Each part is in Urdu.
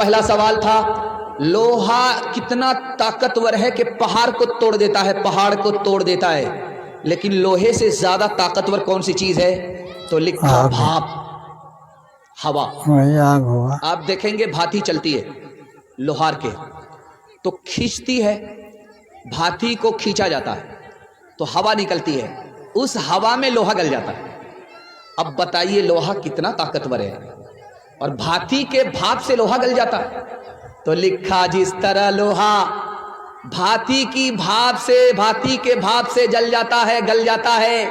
پہلا سوال تھا لوہا کتنا طاقتور ہے کہ پہاڑ کو توڑ دیتا ہے، پہاڑ کو توڑ دیتا ہے، لیکن لوہے سے زیادہ طاقتور کون سی چیز ہے؟ تو لکھا بھاپ، ہوا۔ وہی آگ ہوا۔ آپ دیکھیں گے بھاتی چلتی ہے لوہار کے تو کھینچتی ہے، بھاتی کو کھینچا جاتا ہے تو ہوا نکلتی ہے، اس ہوا میں لوہا گل جاتا ہے۔ اب بتائیے لوہا کتنا طاقتور ہے، اور بھاتی کے بھاپ سے لوہا گل جاتا ہے۔ تو لکھا جس طرح لوہا بھاتی کی بھاپ سے، بھاتی کے بھاپ سے جل جاتا ہے، گل جاتا ہے،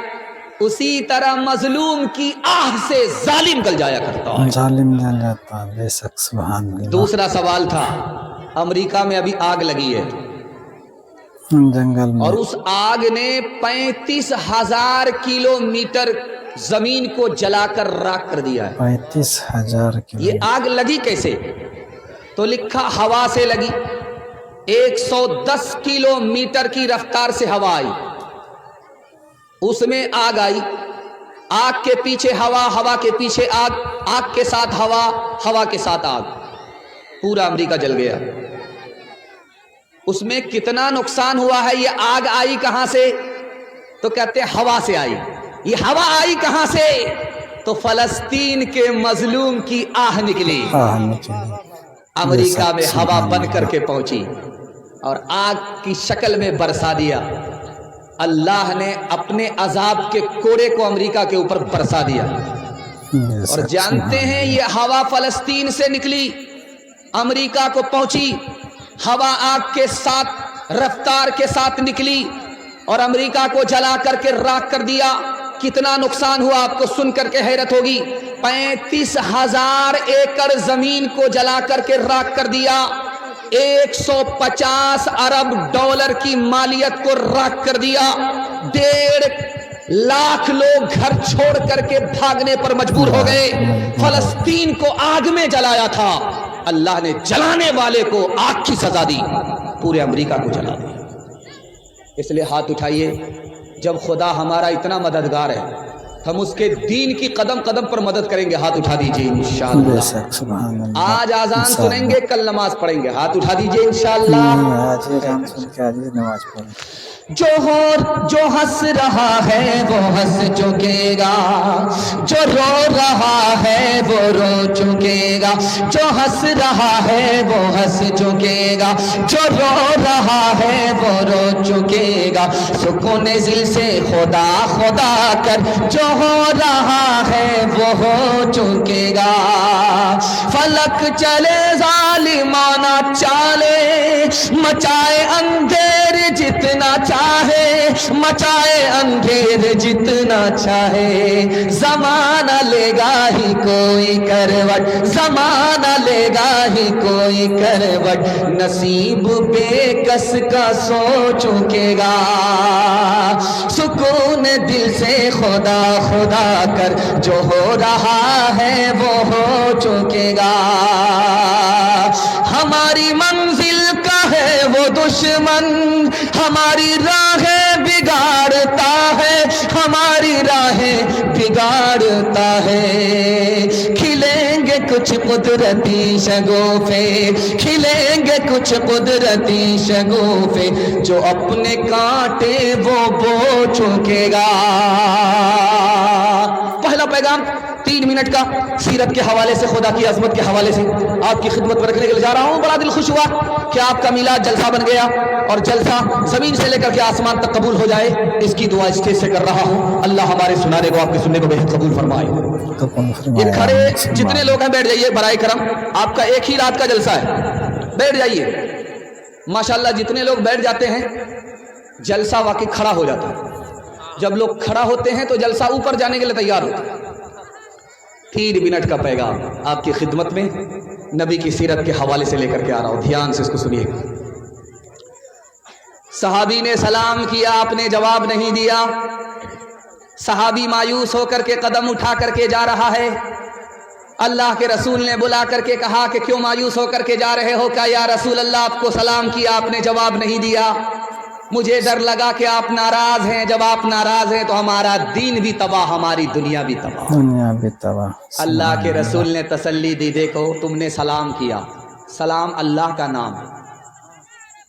اسی طرح مظلوم کی آہ سے ظالم گل جایا کرتا ہے، ظالم جل جاتا ہے، بے شک، سبحان اللہ۔ دوسرا سوال تھا امریکہ میں ابھی آگ لگی ہے جنگل میں، اور اس آگ نے 35,000 کلومیٹر زمین کو جلا کر راکھ کر دیا ہے۔ 35,000 یہ آگ لگی کیسے؟ تو لکھا ہوا سے لگی، 110 کلومیٹر کی رفتار سے ہوا آئی، اس میں آگ آئی، آگ کے پیچھے ہوا، ہوا کے پیچھے آگ، آگ کے ساتھ ہوا، ہوا کے ساتھ آگ، پورا امریکہ جل گیا۔ اس میں کتنا نقصان ہوا ہے؟ یہ آگ آئی کہاں سے؟ تو کہتے ہیں ہوا سے آئی۔ یہ ہوا آئی کہاں سے؟ تو فلسطین کے مظلوم کی آہ نکلی، امریکہ میں ہوا بن کر کے پہنچی اور آگ کی شکل میں برسا دیا۔ اللہ نے اپنے عذاب کے کوڑے کو امریکہ کے اوپر برسا دیا، اور جانتے ہیں یہ ہوا فلسطین سے نکلی، امریکہ کو پہنچی، ہوا آگ کے ساتھ رفتار کے ساتھ نکلی اور امریکہ کو جلا کر کے راکھ کر دیا۔ کتنا نقصان ہوا آپ کو سن کر کے حیرت ہوگی، 35,000 ایکڑ زمین کو جلا کر کے راکھ کر دیا، 150 ارب ڈالر کی مالیت کو راکھ کر دیا، 1.5 لاکھ لوگ گھر چھوڑ کر کے بھاگنے پر مجبور ہو گئے۔ فلسطین کو آگ میں جلایا تھا، اللہ نے جلانے والے کو آگ کی سزا دی، پورے امریکہ کو جلا دیا۔ اس لیے ہاتھ اٹھائیے، جب خدا ہمارا اتنا مددگار ہے ہم اس کے دین کی قدم قدم پر مدد کریں گے۔ ہاتھ اٹھا دیجئے انشاءاللہ۔ آج آذان سنیں گے، کل نماز پڑھیں گے، ہاتھ اٹھا دیجئے انشاءاللہ۔ آج آذان سن کے آج نماز پڑھیں۔ جو ہنس رہا ہے وہ ہنس چکے گا، جو رو رہا ہے وہ رو چکے گا، جو ہنس رہا ہے وہ ہنس چکے گا، جو رو رہا ہے وہ رو چکے گا، سکون دل سے خدا خدا کر جو ہو رہا ہے وہ ہو چکے گا، فلک چلے ظالمانہ چالے، مچائے اندھیر جتنا چاہے، مچائے اندھیر جتنا چاہے، زمانہ لے گا ہی کوئی کروٹ، زمانہ لے گا ہی کوئی کروٹ، نصیب بے کس کا سو چکے گا، سکون دل سے خدا خدا کر جو ہو رہا ہے وہ ہو چکے گا، ہماری منزل کا ہے وہ دشمن، ہماری راہیں بگاڑتا ہے، ہماری راہیں بگاڑتا ہے، کھلیں گے کچھ قدرتی شگوفے، کھلیں گے کچھ قدرتی شگوفے، جو اپنے کانٹے وہ بو چکے گا۔ پہلا پیغام 3 منٹ کا سیرت کے حوالے سے، خدا کی عظمت کے حوالے سے آپ کی خدمت میں رکھنے کے لیے جا رہا ہوں۔ بڑا دل خوش ہوا کہ آپ کا میلاد جلسہ بن گیا، اور جلسہ زمین سے لے کر کے آسمان تک قبول ہو جائے، اس کی دعا اسٹیج سے کر رہا ہوں۔ اللہ ہمارے سنانے کو، آپ کے سننے کو بہت قبول فرمائے۔ یہ کھڑے جتنے لوگ ہیں بیٹھ جائیے برائے کرم، آپ کا ایک ہی رات کا جلسہ ہے، بیٹھ جائیے۔ ماشاءاللہ جتنے لوگ بیٹھ جاتے ہیں جلسہ واقعی کھڑا ہو جاتا ہے، جب لوگ کھڑا ہوتے ہیں تو جلسہ اوپر جانے کے لیے تیار ہوتا ہے۔ 3 منٹ کا پیغام آپ کی خدمت میں نبی کی سیرت کے حوالے سے لے کر کے آ رہا ہوں، دھیان سے اس کو سنیے گا۔ صحابی نے سلام کیا، آپ نے جواب نہیں دیا، صحابی مایوس ہو کر کے قدم اٹھا کر کے جا رہا ہے۔ اللہ کے رسول نے بلا کر کے کہا کہ کیوں مایوس ہو کر کے جا رہے ہو؟ کہا یا رسول اللہ آپ کو سلام کیا، آپ نے جواب نہیں دیا، مجھے ڈر لگا کہ آپ ناراض ہیں، جب آپ ناراض ہیں تو ہمارا دین بھی تباہ، ہماری دنیا بھی تباہ، دنیا بھی تباہ۔ اللہ کے رسول نے تسلی دی، دیکھو تم نے سلام کیا، سلام اللہ کا نام ہے.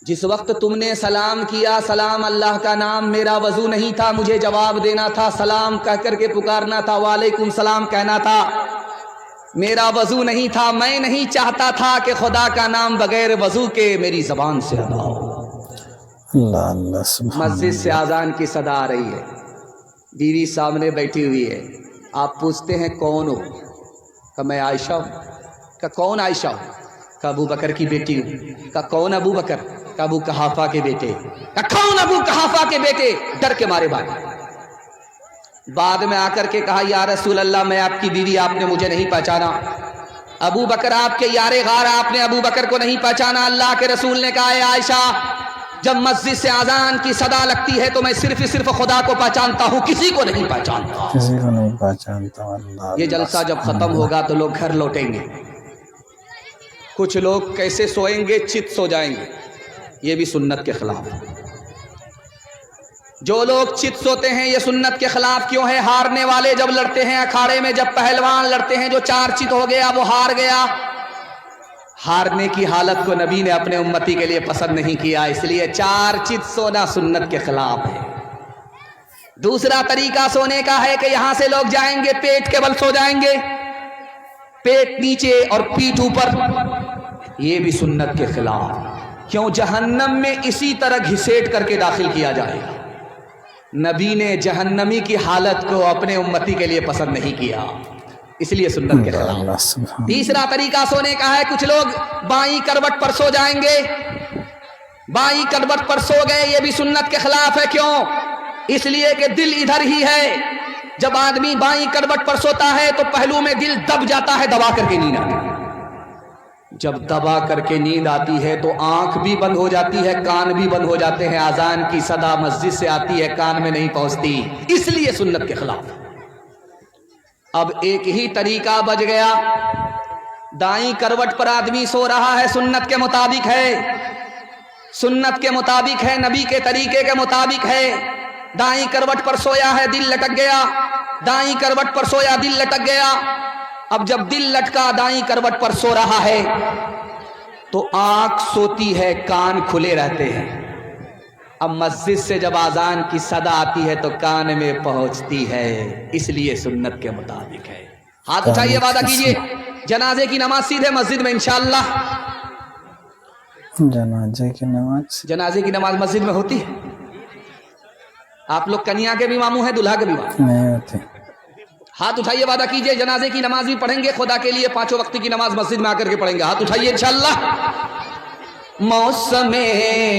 جس وقت تم نے سلام کیا سلام اللہ کا نام، میرا وضو نہیں تھا، مجھے جواب دینا تھا، سلام کہہ کر کے پکارنا تھا، وعلیکم السلام کہنا تھا. میرا وضو نہیں تھا، میں نہیں چاہتا تھا کہ خدا کا نام بغیر وضو کے میری زبان سے ادا ہو. اللہ اللہ سبحان مسجد سے اذان کی صدا آ رہی ہے، بیوی سامنے بیٹھی ہوئی ہے. آپ پوچھتے ہیں کون ہو؟ کہ میں عائشہ ہوں. کہ کون عائشہ ہوں؟ کہ ابو بکر کی بیٹی ہوں. کہ کون ابو بکر؟ کہ ابو قحافہ کے بیٹے. کہ کون ابو قحافہ کے بیٹے؟ ڈر کے مارے بھاگے. بعد میں آ کر کے کہا یا رسول اللہ میں آپ کی بیوی، آپ نے مجھے نہیں پہچانا. ابو بکر آپ کے یار غار، آپ نے ابو بکر کو نہیں پہچانا. اللہ کے رسول نے کہا اے عائشہ، جب مسجد سے اذان کی صدا لگتی ہے تو میں صرف خدا کو پہچانتا ہوں، کسی کو نہیں پہچانتا. کسی کو نہیں پہچانتا. اللہ یہ جلسہ جب ختم ہوگا تو لوگ گھر لوٹیں گے. کچھ لوگ کیسے سوئیں گے؟ چت سو جائیں گے. یہ بھی سنت کے خلاف ہے. جو لوگ چت سوتے ہیں یہ سنت کے خلاف کیوں ہے؟ ہارنے والے جب لڑتے ہیں اکھاڑے میں، جب پہلوان لڑتے ہیں، جو 4 چت ہو گیا وہ ہار گیا. ہارنے کی حالت کو نبی نے اپنے امتی کے لیے پسند نہیں کیا، اس لیے 4 چت سونا سنت کے خلاف ہے. دوسرا طریقہ سونے کا ہے کہ یہاں سے لوگ جائیں گے پیٹ کے بل سو جائیں گے، پیٹ نیچے اور پیٹھ اوپر. یہ بھی سنت کے خلاف. کیوں؟ جہنم میں اسی طرح گھسیٹ کر کے داخل کیا جائے گا. نبی نے جہنمی کی حالت کو اپنے امتی کے لیے پسند نہیں کیا، اس لیے سنت کے خلاف. تیسرا طریقہ سونے کا ہے، کچھ لوگ بائیں کروٹ پر سو جائیں گے. بائیں کروٹ پر سو گئے، یہ بھی سنت کے خلاف ہے. کیوں؟ اس لیے کہ دل ادھر ہی ہے. جب آدمی بائیں کروٹ پر سوتا ہے تو پہلو میں دل دب جاتا ہے، دبا کر کے نیند آتی ہے. جب دبا کر کے نیند آتی ہے تو آنکھ بھی بند ہو جاتی ہے، کان بھی بند ہو جاتے ہیں. اذان کی صدا مسجد سے آتی ہے، کان میں نہیں پہنچتی، اس لیے سنت کے خلاف. اب ایک ہی طریقہ بچ گیا. دائیں کروٹ پر آدمی سو رہا ہے، سنت کے مطابق ہے، سنت کے مطابق ہے، نبی کے طریقے کے مطابق ہے. دائیں کروٹ پر سویا ہے، دل لٹک گیا. دائیں کروٹ پر سویا، دل لٹک گیا. اب جب دل لٹکا، دائیں کروٹ پر سو رہا ہے تو آنکھ سوتی ہے، کان کھلے رہتے ہیں. اب مسجد سے جب اذان کی صدا آتی ہے تو کان میں پہنچتی ہے، اس لیے سنت کے مطابق ہے. ہاتھ اٹھائیے، وعدہ کیجئے جنازے کی نماز سیدھے مسجد میں انشاءاللہ. جنازے کی نماز مسجد میں ہوتی ہے. آپ لوگ کنیا کے بھی ماموں ہیں، دلہا کے بھی ماموں نہیں ہوتے. ہاتھ اٹھائیے، وعدہ کیجئے جنازے کی نماز بھی پڑھیں گے خدا کے لیے. 5 وقت کی نماز مسجد میں آ کر کے پڑھیں گے. ہاتھ اٹھائیے انشاءاللہ. موسم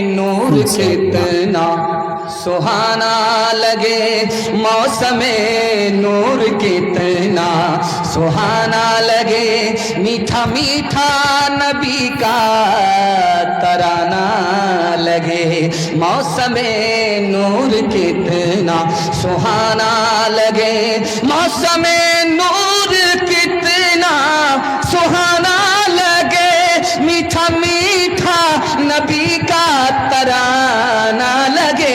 نور کتنا سہانا لگے، موسم نور کتنا سہانا لگے، میٹھا میٹھا نبی کا ترانہ لگے. موسم نور کتنا سہانا لگے، موسم نور کتنا سہانا لگے، میٹھا میٹھا نبی کا ترانہ لگے.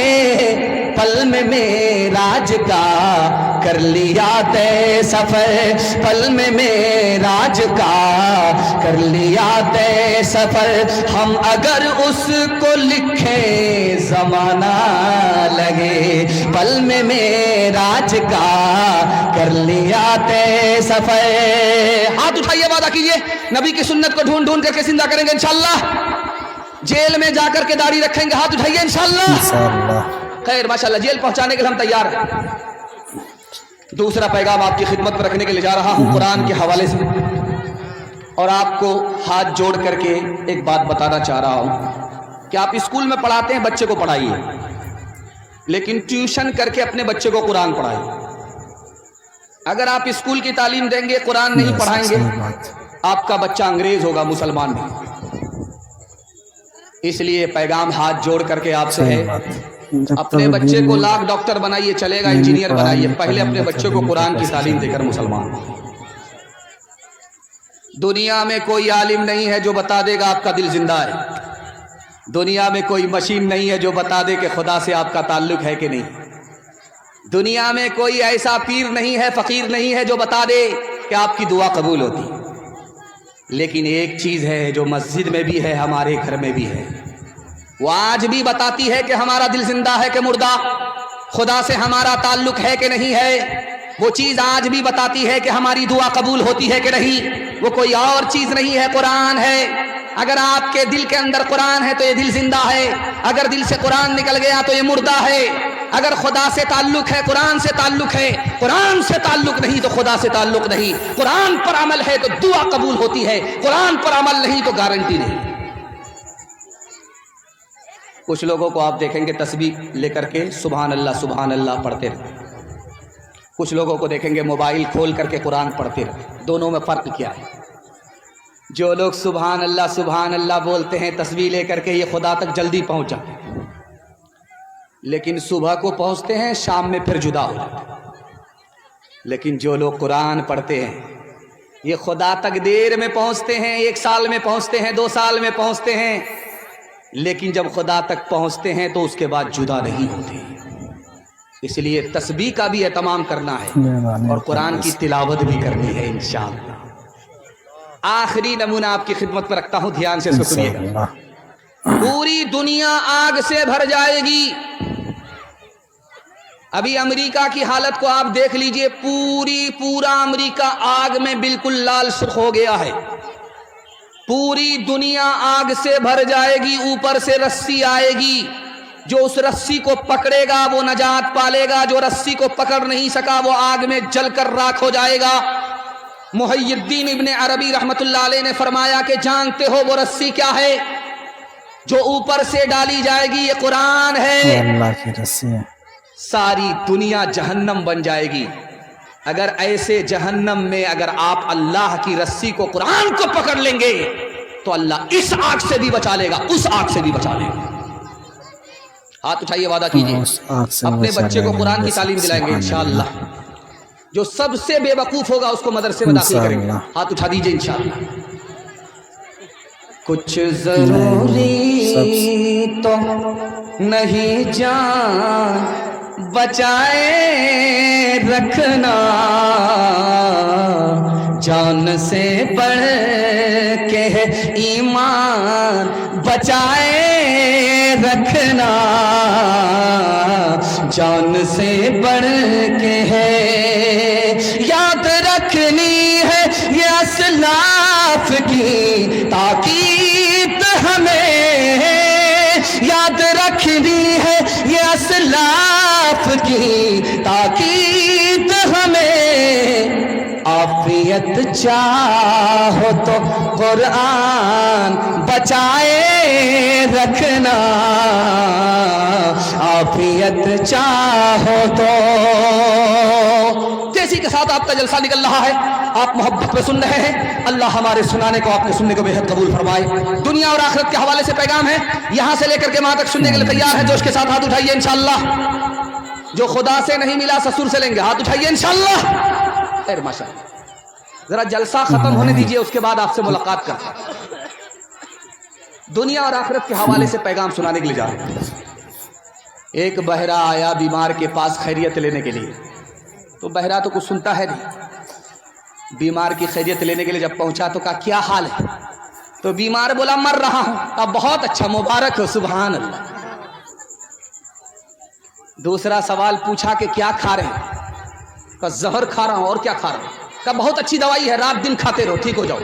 پل میں معراج کا کر لیا طے سفر، پل میں معراج کا کر لیا طے سفر. ہم اگر اس کو لکھیں زمانہ لگے، پل میں معراج کا کر لیا طے سفر. ہاتھ اٹھائیے، وعدہ کیجئے نبی کی سنت کو ڈھونڈ ڈھونڈ کر کے زندہ کریں گے انشاءاللہ. جیل میں جا کر کے داڑھی رکھیں گے. ہاتھ اٹھائیے انشاءاللہ. خیر ماشاءاللہ، جیل پہنچانے کے لیے ہم تیار ہیں. دوسرا پیغام آپ کی خدمت پر رکھنے کے لیے جا رہا ہوں قرآن کے حوالے سے، اور آپ کو ہاتھ جوڑ کر کے ایک بات بتانا چاہ رہا ہوں کہ آپ اسکول میں پڑھاتے ہیں، بچے کو پڑھائیے، لیکن ٹیوشن کر کے اپنے بچے کو قرآن پڑھائیے. اگر آپ اسکول کی تعلیم دیں گے، قرآن نہیں پڑھائیں گے، آپ کا بچہ انگریز ہوگا، مسلمان نہیں. اس لیے پیغام ہاتھ جوڑ کر کے آپ سے ہے، اپنے بچے کو لاکھ ڈاکٹر بنائیے، چلے گا انجینئر بنائیے، پہلے اپنے بچے کو قرآن کی تعلیم دے کر مسلمان. دنیا میں کوئی عالم نہیں ہے جو بتا دے گا آپ کا دل زندہ ہے. دنیا میں کوئی مشین نہیں ہے جو بتا دے کہ خدا سے آپ کا تعلق ہے کہ نہیں. دنیا میں کوئی ایسا پیر نہیں ہے، فقیر نہیں ہے جو بتا دے کہ آپ کی دعا قبول ہوتی. لیکن ایک چیز ہے جو مسجد میں بھی ہے ہمارے گھر میں بھی ہے، وہ آج بھی بتاتی ہے کہ ہمارا دل زندہ ہے کہ مردہ، خدا سے ہمارا تعلق ہے کہ نہیں ہے، وہ چیز آج بھی بتاتی ہے کہ ہماری دعا قبول ہوتی ہے کہ نہیں، وہ کوئی اور چیز نہیں ہے، قرآن ہے۔ اگر آپ کے دل کے اندر قرآن ہے تو یہ دل زندہ ہے، اگر دل سے قرآن نکل گیا تو یہ مردہ ہے۔ اگر خدا سے تعلق ہے، قرآن سے تعلق ہے، قرآن سے تعلق نہیں تو خدا سے تعلق نہیں، قرآن پر عمل ہے تو دعا قبول ہوتی ہے، قرآن پر عمل نہیں تو گارنٹی نہیں۔ کچھ لوگوں کو آپ دیکھیں گے تسبیح لے کر کے سبحان اللہ پڑھتے رہتے، کچھ لوگوں کو دیکھیں گے موبائل کھول کر کے قرآن پڑھتے رہتے۔ دونوں میں فرق کیا ہے؟ جو لوگ سبحان اللہ بولتے ہیں تسبیح لے کر کے، یہ خدا تک جلدی پہنچا، لیکن صبح کو پہنچتے ہیں، شام میں پھر جدا ہو جاتے ہیں۔ لیکن جو لوگ قرآن پڑھتے ہیں یہ خدا تک دیر میں پہنچتے ہیں، 1 سال میں پہنچتے ہیں، 2 سال میں پہنچتے ہیں، لیکن جب خدا تک پہنچتے ہیں تو اس کے بعد جدا نہیں ہوتے۔ اس لیے تسبیح کا بھی اہتمام کرنا ہے اور قرآن کی تلاوت بھی کرنی ہے انشاءاللہ۔ آخری نمونہ آپ کی خدمت میں رکھتا ہوں، دھیان سے سنیے گا۔ پوری دنیا آگ سے بھر جائے گی۔ ابھی امریکہ کی حالت کو آپ دیکھ لیجئے، پورا امریکہ آگ میں بالکل لال سرخ ہو گیا ہے۔ پوری دنیا آگ سے بھر جائے گی، اوپر سے رسی آئے گی، جو اس رسی کو پکڑے گا وہ نجات پالے گا، جو رسی کو پکڑ نہیں سکا وہ آگ میں جل کر راکھ ہو جائے گا۔ محی الدین ابن عربی رحمت اللہ علیہ نے فرمایا کہ جانتے ہو وہ رسی کیا ہے جو اوپر سے ڈالی جائے گی؟ یہ قرآن ہے۔ اللہ کی رسی ہے۔ ساری دنیا جہنم بن جائے گی اگر ایسے جہنم میں اگر آپ اللہ کی رسی کو، قرآن کو پکڑ لیں گے تو اللہ اس آگ سے بھی بچا لے گا، اس آگ سے بھی بچا لے گا۔ ہاتھ اٹھائیے، وعدہ کیجئے اپنے بچے کو قرآن کی تعلیم دلائیں گے انشاءاللہ۔ جو سب سے بے وقوف ہوگا اس کو مدرسے میں داخل کریں گے، ہاتھ اٹھا دیجئے انشاءاللہ۔ کچھ ضروری تو نہیں جان بچائے رکھنا، جان سے بڑھ کے ایمان بچائے رکھنا، جان سے بڑھ کے ہے، یاد رکھنی ہے یہ اسلاف کی تاکید ہمیں، یاد رکھنی ہے یہ اسلاف کی تاکید ہمیں۔ عافیت چاہو تو قرآن بچائے رکھنا، عافیت چاہو تو۔ جیسی کے ساتھ آپ کا جلسہ نکل رہا ہے، آپ محبت میں سن رہے ہیں، اللہ ہمارے سنانے کو، آپ نے سننے کو بے حد قبول فرمائے۔ دنیا اور آخرت کے حوالے سے پیغام ہے، یہاں سے لے کر کے وہاں تک سننے کے لیے تیار ہے؟ جوش کے ساتھ ہاتھ اٹھائیے انشاءاللہ۔ جو خدا سے نہیں ملا سسر سے لیں گے، ہاتھ اٹھائیے انشاءاللہ۔ خیر ماشاءاللہ، ذرا جلسہ ختم ہونے دیجئے، اس کے بعد آپ سے ملاقات کرتے ہیں۔ دنیا اور آخرت کے حوالے سے پیغام سنانے کے لیے جا رہے ہیں۔ ایک بہرا آیا بیمار کے پاس خیریت لینے کے لیے، تو بہرا تو کچھ سنتا ہے نہیں، بیمار کی خیریت لینے کے لیے جب پہنچا تو کہا کیا حال ہے؟ تو بیمار بولا مر رہا ہوں۔ کہا بہت اچھا، مبارک ہو، سبحان اللہ۔ دوسرا سوال پوچھا کہ کیا کھا رہے ہیں؟ کہا زہر کھا رہا ہوں۔ اور کیا کھا رہا ہوں؟ کہا بہت اچھی دوائی ہے، رات دن کھاتے رہو، ٹھیک ہو جاؤ۔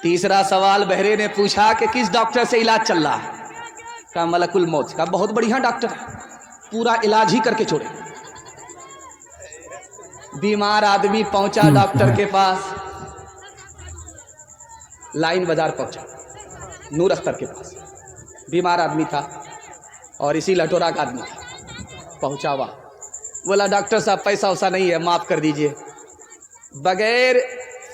تیسرا سوال بہرے نے پوچھا کہ کس ڈاکٹر سے علاج چل رہا ہے؟ کہا ملک الموت۔ کہا بہت بڑھیا ڈاکٹر ہے، پورا علاج ہی کر کے چھوڑے۔ بیمار آدمی پہنچا ڈاکٹر کے پاس، لائن بازار پہنچا، نور اختر کے پاس بیمار آدمی تھا اور اسی لٹورا کا آدمی تھا۔ پہنچا ہوا، بولا ڈاکٹر صاحب پیسہ ویسا نہیں ہے، معاف کر دیجئے، بغیر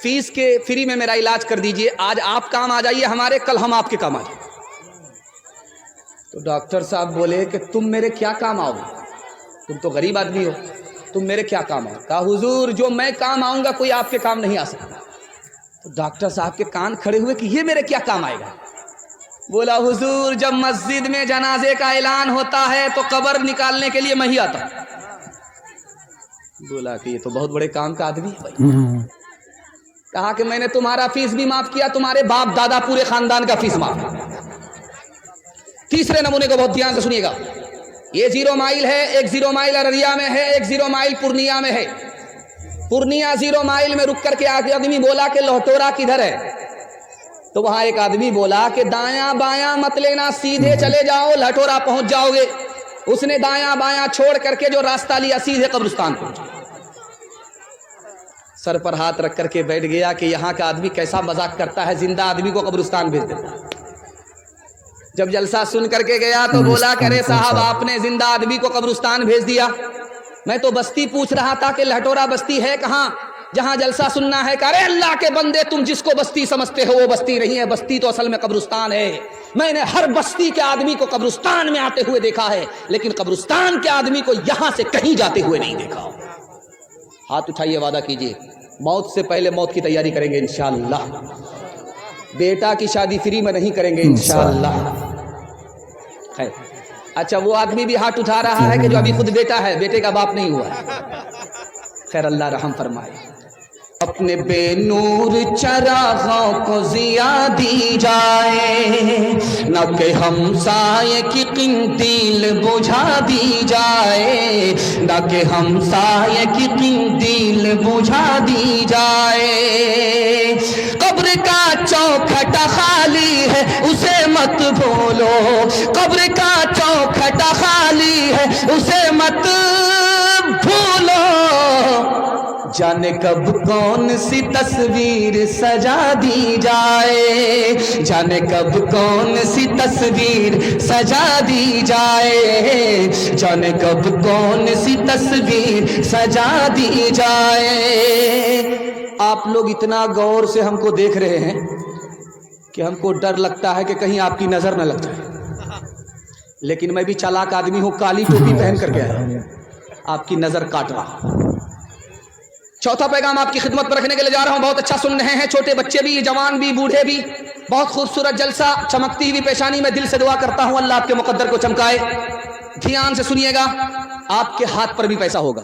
فیس کے فری میں میرا علاج کر دیجئے، آج آپ کام آ جائیے ہمارے، کل ہم آپ کے کام آ جائیں۔ تو ڈاکٹر صاحب بولے کہ تم میرے کیا کام آؤ گے؟ تم تو غریب آدمی ہو، تم میرے کیا کام آؤ؟ کہا حضور جو میں کام آؤں گا کوئی آپ کے کام نہیں آ سکتا۔ تو ڈاکٹر صاحب کے کان کھڑے ہوئے کہ یہ میرے کیا کام آئے گا؟ بولا حضور جب مسجد میں جنازے کا اعلان ہوتا ہے تو قبر نکالنے کے لیے میں ہی آتا ہوں۔ بولا کہ یہ تو بہت بڑے کام کا آدمی ہے بھائی، کہا کہ میں نے تمہارا فیس بھی معاف کیا, تمہارے باپ دادا پورے خاندان کا فیس معاف. تیسرے نمونے کو بہت دھیان سے سنیے گا. یہ 0 مائل ہے, ایک 0 مائل ارریہ میں ہے, ایک 0 مائل پورنیہ میں ہے. پورنیہ 0 مائل میں رک کر کے آدمی بولا کہ لوٹورا کدھر ہے؟ تو وہاں ایک آدمی بولا کہ دایاں بایاں مت لینا, سیدھے چلے جاؤ, لٹورا پہنچ جاؤ گے. اس نے دایاں بایاں چھوڑ کر کے جو راستہ لیا سیدھے قبرستان پہنچا. سر پر ہاتھ رکھ کر کے بیٹھ گیا کہ یہاں کا آدمی کیسا مذاق کرتا ہے, زندہ آدمی کو قبرستان بھیج دیتا. جب جلسہ سن کر کے گیا تو بولا کہ ارے صاحب آپ نے زندہ آدمی کو قبرستان بھیج دیا, میں تو بستی پوچھ رہا تھا کہ لہٹورا بستی ہے کہاں جہاں جلسہ سننا ہے. کہ ارے اللہ کے بندے, تم جس کو بستی سمجھتے ہو وہ بستی نہیں ہے, بستی تو اصل میں قبرستان ہے. میں نے ہر بستی کے آدمی کو قبرستان میں آتے ہوئے دیکھا ہے, لیکن قبرستان کے آدمی کو یہاں سے کہیں جاتے ہوئے نہیں دیکھا. ہاتھ اٹھائیے, وعدہ کیجئے موت سے پہلے موت کی تیاری کریں گے انشاءاللہ. بیٹا کی شادی فری میں نہیں کریں گے انشاءاللہ. خیر, اچھا وہ آدمی بھی ہاتھ اٹھا رہا ہے کہ جو ابھی خود بیٹا ہے, بیٹے کا باپ نہیں ہوا ہے. خیر اللہ رحم فرمائے. اپنے بے نور چراغوں کو ضیاء دی جائے, نہ کہ ہمسائے کی قندیل بجھا دی جائے, نہ کہ ہمسائے کی قندیل بجھا دی جائے. قبر کا چوکھٹا خالی ہے اسے مت بھولو, قبر کا چوکھٹا خالی ہے اسے مت بھولو. جانے کب کون سی تصویر سجا دی جائے, جانے کب کون سی تصویر سجا دی جائے, جانے کب کون سی تصویر سجا دی جائے. آپ لوگ اتنا غور سے ہم کو دیکھ رہے ہیں کہ ہم کو ڈر لگتا ہے کہ کہیں آپ کی نظر نہ لگ جائے, لیکن میں بھی چالاک آدمی ہوں, کالی ٹوپی پہن کر کے آیا, آپ کی نظر کاٹ رہا. چوتھا پیغام آپ کی خدمت پر رکھنے کے لیے جا رہا ہوں, بہت اچھا سن رہے ہیں, چھوٹے بچے بھی, جوان بھی, بوڑھے بھی. بہت خوبصورت جلسہ, چمکتی ہوئی پیشانی. میں دل سے دعا کرتا ہوں اللہ آپ کے مقدر کو چمکائے. دھیان سے سنیے گا, آپ کے ہاتھ پر بھی پیسہ ہوگا.